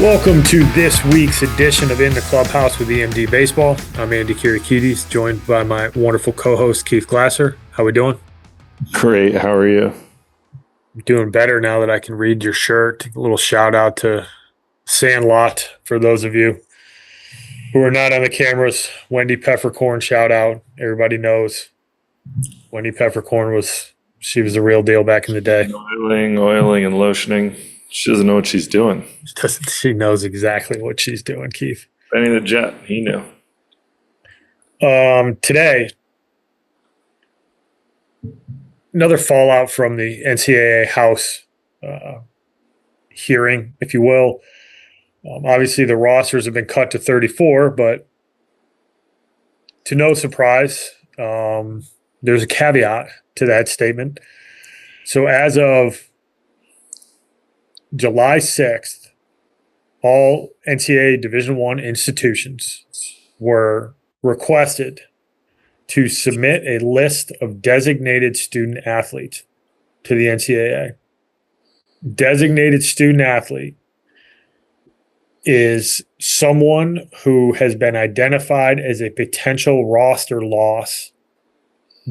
Welcome to this week's edition of In the Clubhouse with EMD Baseball. I'm Andy Kirikides, joined by my wonderful co-host Keith Glasser. How we doing? Great. How are you? I'm doing better now that I can read your shirt. A little shout out to Sandlot for those of you who are not on the cameras. Wendy Peppercorn shout out. Everybody knows Wendy Peppercorn was the real deal back in the day. Oiling, and lotioning. She doesn't know what she's doing. She knows exactly what she's doing, Keith. Benny the Jet, he knew. Today, another fallout from the NCAA House hearing, if you will. Obviously, the rosters have been cut to 34, but to no surprise, there's a caveat to that statement. So as of July 6th, all NCAA Division I institutions were requested to submit a list of designated student athletes to the NCAA. Designated student athlete is someone who has been identified as a potential roster loss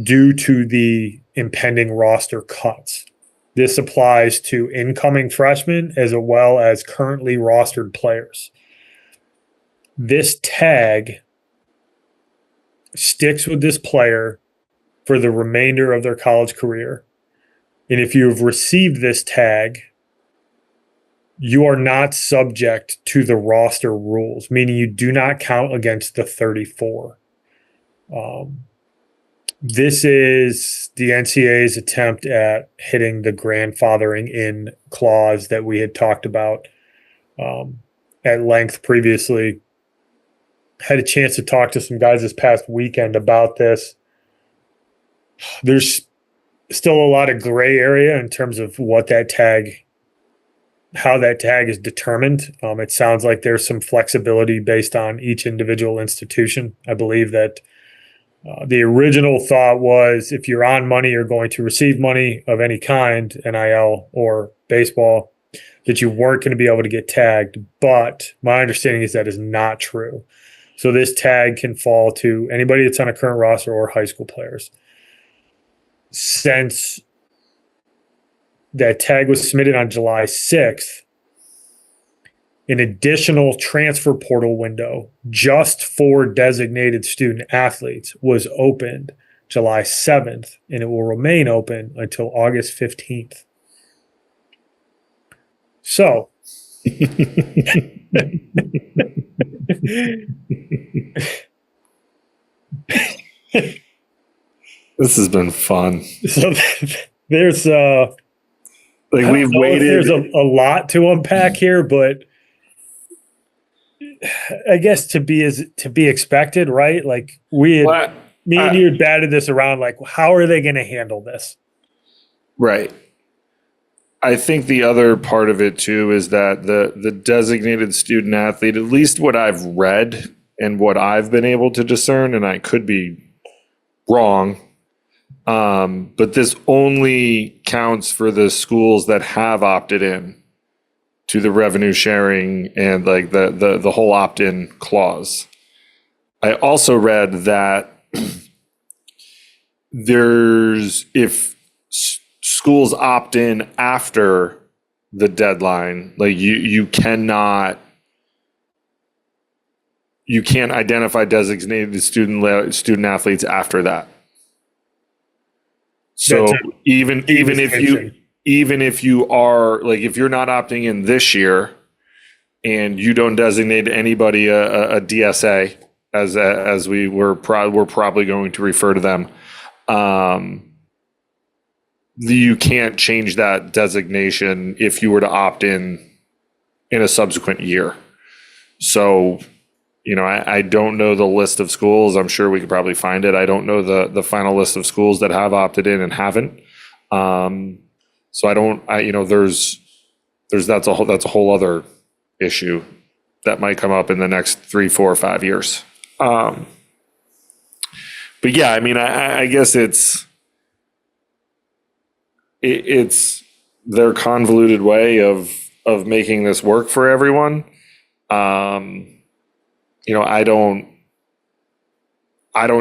due to the impending roster cuts. This applies to incoming freshmen as well as currently rostered players. This tag sticks with this player for the remainder of their college career. And if you have received this tag, you are not subject to the roster rules, meaning you do not count against the 34. This is the NCAA's attempt at hitting the grandfathering in clause that we had talked about at length previously. Had a chance to talk to some guys this past weekend about this. There's still a lot of gray area in terms of what that tag, how that tag is determined. It sounds like there's some flexibility based on each individual institution. I believe that the original thought was if you're on money, you're going to receive money of any kind, NIL or baseball, that you weren't going to be able to get tagged. But my understanding is that is not true. So this tag can fall to anybody that's on a current roster or high school players. Since that tag was submitted on July 6th, an additional transfer portal window just for designated student athletes was opened July 7th, and it will remain open until August 15th. So, This has been fun. So there's we've waited. There's a lot to unpack here, but I guess to be expected, right? Like me and you had batted this around. Like, how are they going to handle this? Right. I think the other part of it too is that the designated student athlete, at least what I've read and what I've been able to discern, and I could be wrong, but this only counts for the schools that have opted in to the revenue sharing and like the whole opt-in clause. I also read that if schools opt in after the deadline, like you can't identify designated student athletes after that. So even if you are like, if you're not opting in this year and you don't designate anybody a DSA as we're probably going to refer to them, you can't change that designation if you were to opt in a subsequent year. So, I don't know the list of schools. I'm sure we could probably find it. I don't know the final list of schools that have opted in and haven't. So that's a whole other issue that might come up in the next 3, 4, or 5 years. But yeah, I guess it's their convoluted way of making this work for everyone. You know, I don't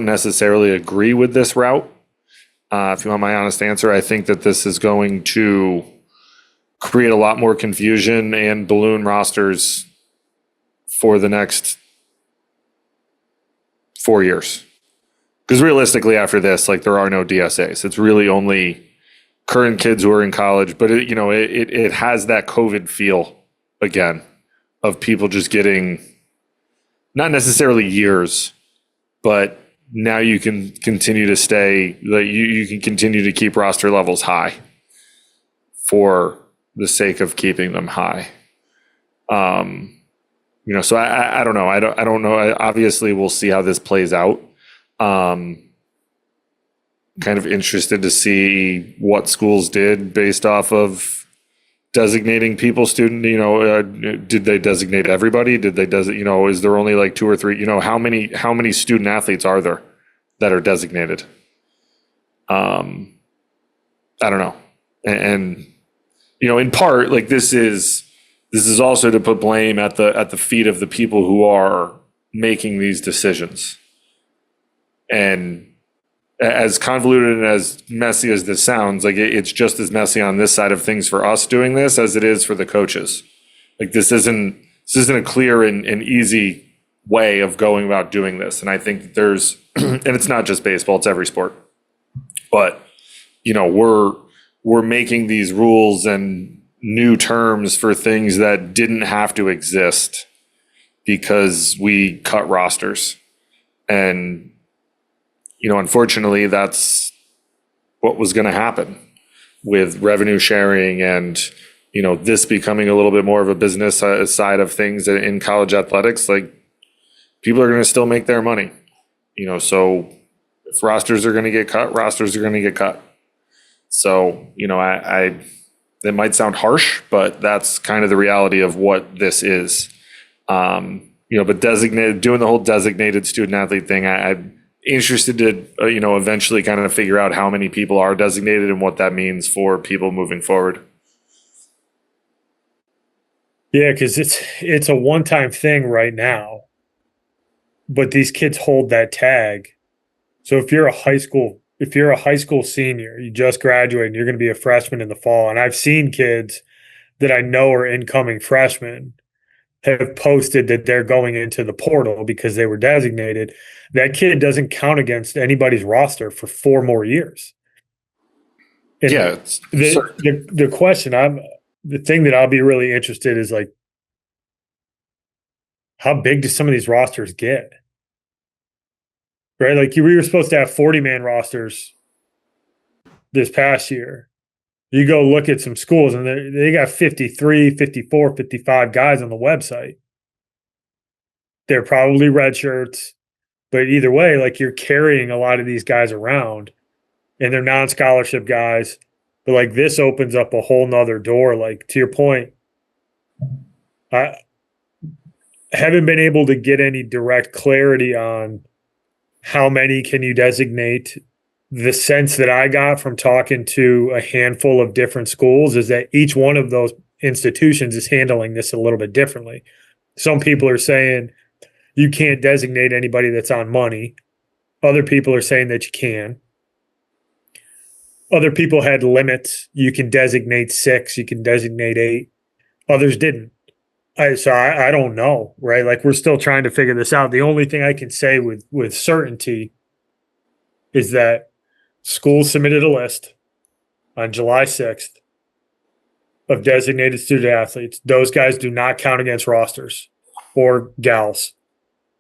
necessarily agree with this route. If you want my honest answer, I think that this is going to create a lot more confusion and balloon rosters for the next 4 years. Because realistically, after this, like, there are no DSAs. It's really only current kids who are in college, but it has that COVID feel again of people just getting not necessarily years, but now you can continue to stay, like, you can continue to keep roster levels high for the sake of keeping them high. So I don't know. I don't know. Obviously, we'll see how this plays out. Kind of interested to see what schools did based off of designating people student. Did they designate everybody? Did they is there only like 2 or 3? How many student athletes are there that are designated? I don't know. And in part, like, this is also to put blame at the feet of the people who are making these decisions. And as convoluted and as messy as this sounds, like, it's just as messy on this side of things for us doing this as it is for the coaches. Like, this isn't a clear and easy way of going about doing this. And I think there's, and it's not just baseball, it's every sport. But, we're making these rules and new terms for things that didn't have to exist because we cut rosters. And, unfortunately, that's what was going to happen with revenue sharing and, this becoming a little bit more of a business side of things in college athletics. Like, people are going to still make their money, so if rosters are going to get cut, rosters are going to get cut. So, it might sound harsh, but that's kind of the reality of what this is. But doing the whole designated student athlete thing, I'm interested to, eventually kind of figure out how many people are designated and what that means for people moving forward. Yeah, because it's a one-time thing right now, but these kids hold that tag. So if you're a high school senior, you just graduated, you're going to be a freshman in the fall. And I've seen kids that I know are incoming freshmen have posted that they're going into the portal because they were designated. That kid doesn't count against anybody's roster for 4 more years. And yeah. the thing that I'll be really interested is, like, how big do some of these rosters get? Right? Like, we were supposed to have 40-man rosters this past year. You go look at some schools and they got 53, 54, 55 guys on the website. They're probably red shirts, but either way, like, you're carrying a lot of these guys around and they're non-scholarship guys. But, like, this opens up a whole nother door. Like, to your point, I haven't been able to get any direct clarity on how many can you designate. The sense that I got from talking to a handful of different schools is that each one of those institutions is handling this a little bit differently. Some people are saying you can't designate anybody that's on money. Other people are saying that you can. Other people had limits. You can designate 6, you can designate 8. Others didn't. So I don't know, right? Like, we're still trying to figure this out. The only thing I can say with certainty is that schools submitted a list on July 6th of designated student athletes. Those guys do not count against rosters, or gals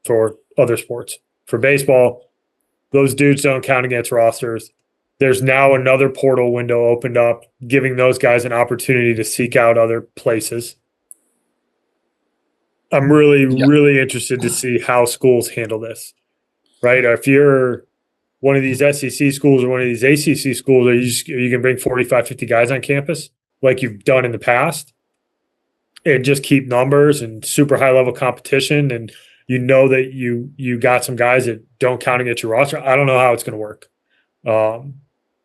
for other sports. For baseball, those dudes don't count against rosters. There's now another portal window opened up, giving those guys an opportunity to seek out other places. I'm really interested to see how schools handle this, right? If you're one of these SEC schools or one of these ACC schools, are you can bring 45, 50 guys on campus like you've done in the past and just keep numbers and super high level competition, and that you got some guys that don't count against your roster? I don't know how it's going to work.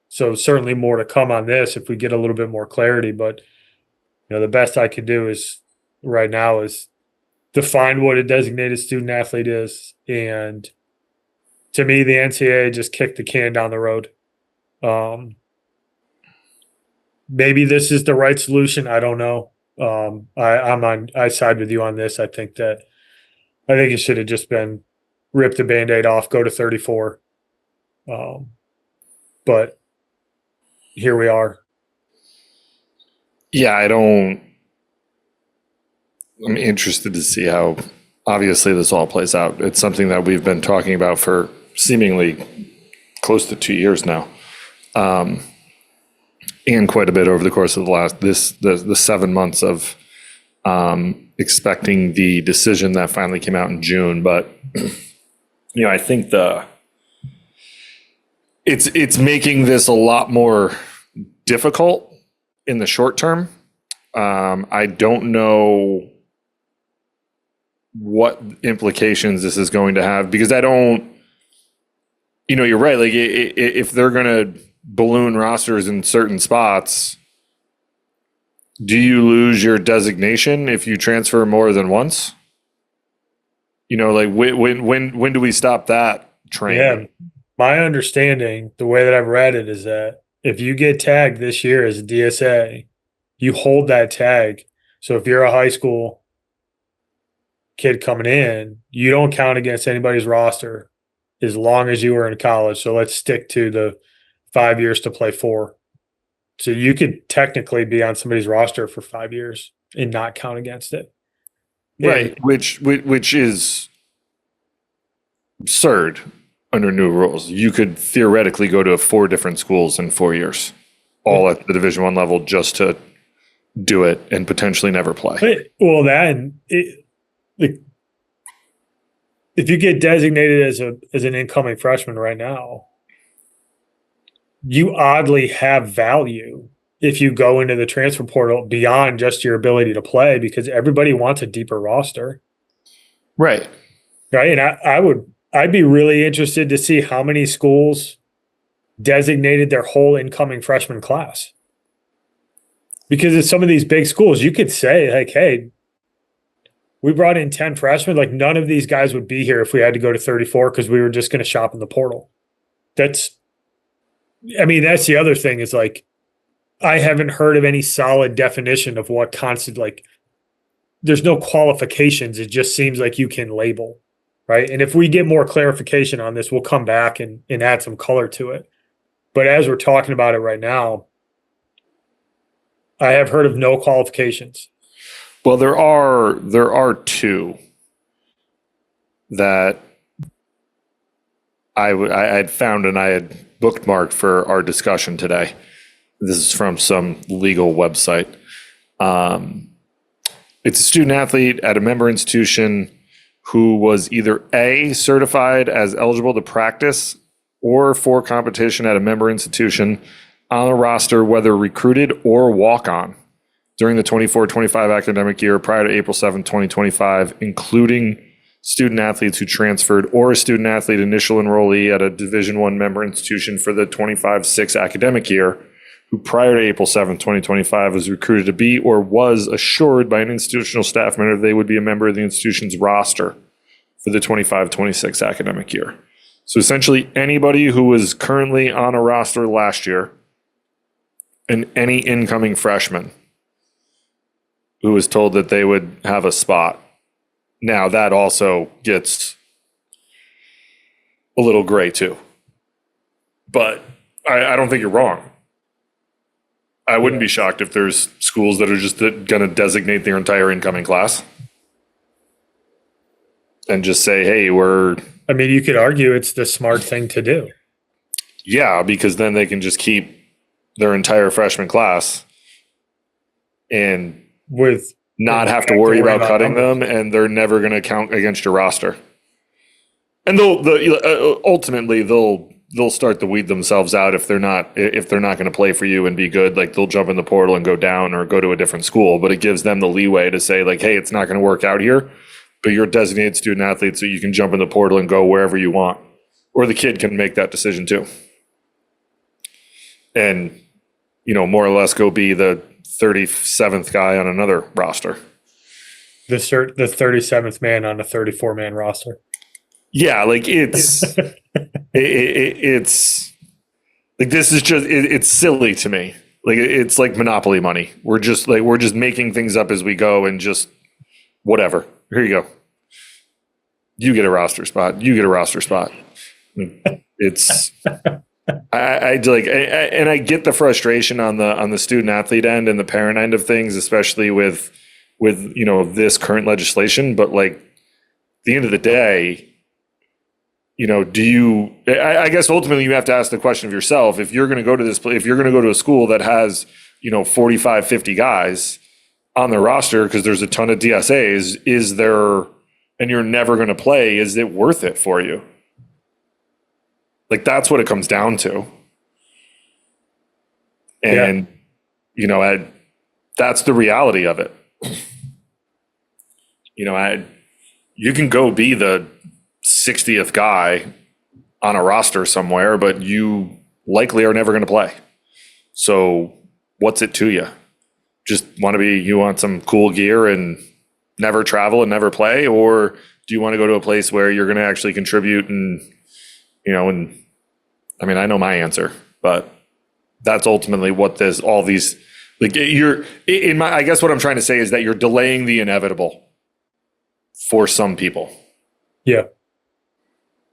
So certainly more to come on this if we get a little bit more clarity. But the best I can do is right now is define what a designated student athlete is. And to me, the NCAA just kicked the can down the road. Maybe this is the right solution. I don't know. I side with you on this. I think it should have just been rip the Band-Aid off, go to 34. But here we are. Yeah, I'm interested to see how obviously this all plays out. It's something that we've been talking about for seemingly close to 2 years now. And quite a bit over the course of the 7 months of expecting the decision that finally came out in June. But I think it's making this a lot more difficult in the short term. I don't know what implications this is going to have, because you're right. Like if they're going to balloon rosters in certain spots, do you lose your designation if you transfer more than once? Like when do we stop that train? Yeah, my understanding, the way that I've read it, is that if you get tagged this year as a DSA, you hold that tag. So if you're a high school kid coming in, you don't count against anybody's roster as long as you were in college. So let's stick to the 5 years to play 4. So you could technically be on somebody's roster for 5 years and not count against it. Right. Which is absurd under new rules. You could theoretically go to 4 different schools in 4 years, all at the Division I level, just to do it and potentially never play. Well, if you get designated as an incoming freshman right now, you oddly have value if you go into the transfer portal beyond just your ability to play, because everybody wants a deeper roster. Right. Right. And I'd be really interested to see how many schools designated their whole incoming freshman class. Because at some of these big schools, you could say, like, hey, we brought in 10 freshmen. Like, none of these guys would be here if we had to go to 34 because we were just going to shop in the portal. That's the other thing is, like, I haven't heard of any solid definition of what there's no qualifications. It just seems like you can label, right? And if we get more clarification on this, we'll come back and add some color to it. But as we're talking about it right now, I have heard of no qualifications. Well, there are 2 that I had found and I had bookmarked for our discussion today. This is from some legal website. It's a student athlete at a member institution who was either A, certified as eligible to practice or for competition at a member institution on a roster, whether recruited or walk-on, during the 24-25 academic year prior to April 7, 2025, including student athletes who transferred or a student athlete initial enrollee at a Division I member institution for the 25-6 academic year, who prior to April 7, 2025 was recruited to be or was assured by an institutional staff member they would be a member of the institution's roster for the 25-26 academic year. So essentially anybody who was currently on a roster last year and any incoming freshman who was told that they would have a spot. Now that also gets a little gray too. But I don't think you're wrong. I wouldn't be shocked if there's schools that are just going to designate their entire incoming class and just say, hey, you could argue it's the smart thing to do. Yeah, because then they can just keep their entire freshman class and not have to worry about cutting them, and they're never going to count against your roster. And ultimately they'll start to weed themselves out if they're not going to play for you and be good. Like, they'll jump in the portal and go down or go to a different school, but it gives them the leeway to say, like, hey, it's not going to work out here, but you're a designated student athlete, so you can jump in the portal and go wherever you want. Or the kid can make that decision too. And, more or less go be the 37th guy on another roster. the 37th man on a 34-man roster. Yeah, like it's it's like this is just it's silly to me. Like it's like Monopoly money. We're just making things up as we go and just whatever. Here you go. You get a roster spot. You get a roster spot. It's I like and I get the frustration on the student athlete end and the parent end of things, especially with this current legislation. But like at the end of the day, I guess ultimately you have to ask the question of yourself, if you're going to go to if you're going to go to a school that has, 45, 50 guys on their roster because there's a ton of DSAs, and you're never going to play, is it worth it for you? Like, that's what it comes down to. And, that's the reality of it. You can go be the 60th guy on a roster somewhere, but you likely are never going to play. So what's it to you? Just you want some cool gear and never travel and never play? Or do you want to go to a place where you're going to actually contribute and I mean, I know my answer, but that's ultimately what I guess what I'm trying to say is that you're delaying the inevitable for some people. Yeah.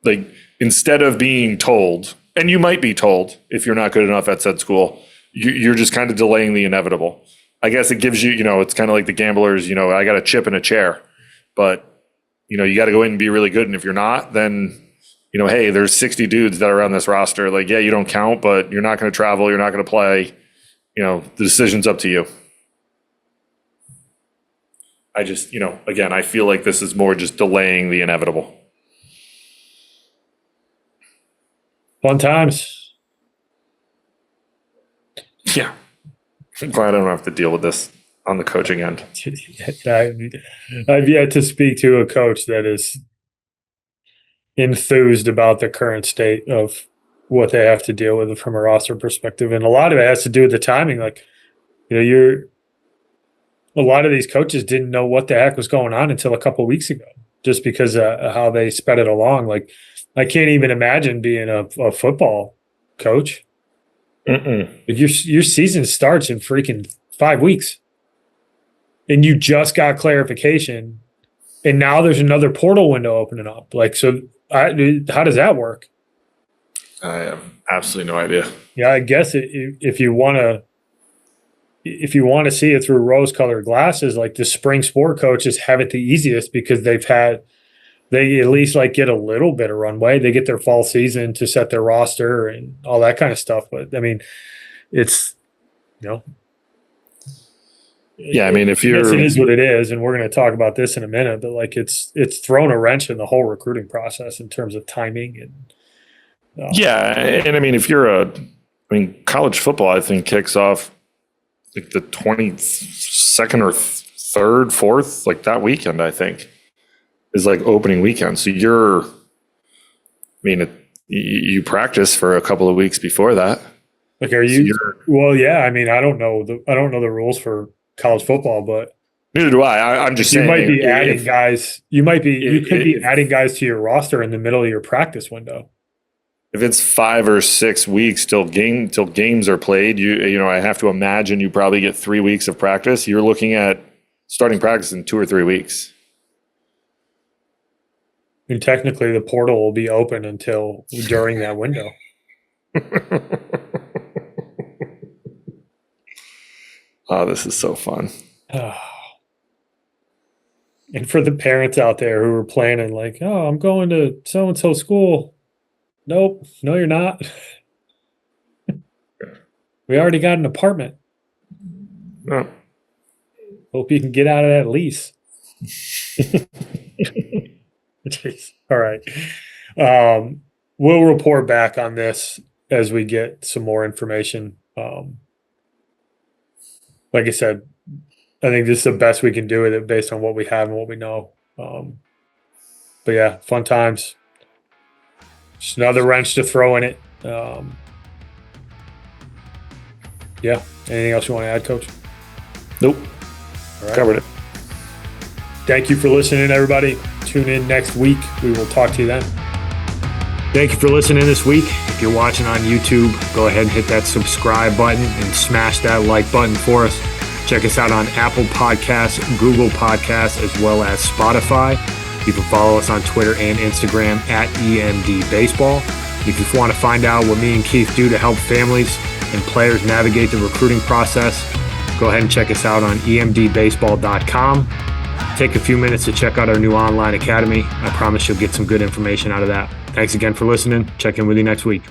Like, instead of being told, and you might be told if you're not good enough at said school, you're just kind of delaying the inevitable. I guess it gives you, it's kind of like the gamblers, I got a chip in a chair, but you got to go in and be really good. And if you're not, then, hey, there's 60 dudes that are on this roster. Like, yeah, you don't count, but you're not going to travel. You're not going to play. The decision's up to you. I just, again, I feel like this is more just delaying the inevitable. Fun times. Yeah. I'm glad I don't have to deal with this on the coaching end. I've yet to speak to a coach that is enthused about the current state of what they have to deal with from a roster perspective. And a lot of it has to do with the timing. Like, a lot of these coaches didn't know what the heck was going on until a couple of weeks ago, just because of how they sped it along. Like, I can't even imagine being a football coach. Like, your season starts in freaking 5 weeks, and you just got clarification, and now there's another portal window opening up. Like, so how does that work? I have absolutely no idea. Yeah, I guess if you want to see it through rose-colored glasses, like, the spring sport coaches have it the easiest because they at least get a little bit of runway. They get their fall season to set their roster and all that kind of stuff. But I mean, it's, yeah, I mean, if it is what it is. And we're going to talk about this in a minute, but it's thrown a wrench in the whole recruiting process in terms of timing. And yeah. And I mean, college football, I think, kicks off like the 22nd or 3rd, 4th, like that weekend, I think, is like opening weekend. So you practice for a couple of weeks before that. Like, are you? Well, yeah. I mean, I don't know the rules for college football, but neither do I. I'm just saying, you might be adding guys. You could be adding guys to your roster in the middle of your practice window. If it's 5 or 6 weeks till games are played, I have to imagine you probably get 3 weeks of practice. You're looking at starting practice in 2 or 3 weeks. And technically, the portal will be open until during that window. Oh, this is so fun. And for the parents out there who are planning, like, oh, I'm going to so-and-so school. Nope. No, you're not. We already got an apartment. Oh. Hope you can get out of that lease. Jeez. All right. We'll report back on this as we get some more information. Like I said, I think this is the best we can do with it based on what we have and what we know. But yeah, fun times. Just another wrench to throw in it. Yeah. Anything else you want to add, Coach? Nope. All right. Covered it. Thank you for listening, everybody. Tune in next week. We will talk to you then. Thank you for listening this week. If you're watching on YouTube, go ahead and hit that subscribe button and smash that like button for us. Check us out on Apple Podcasts, Google Podcasts, as well as Spotify. You can follow us on Twitter and Instagram at EMD Baseball. If you want to find out what me and Keith do to help families and players navigate the recruiting process, go ahead and check us out on emdbaseball.com. Take a few minutes to check out our new online academy. I promise you'll get some good information out of that. Thanks again for listening. Check in with you next week.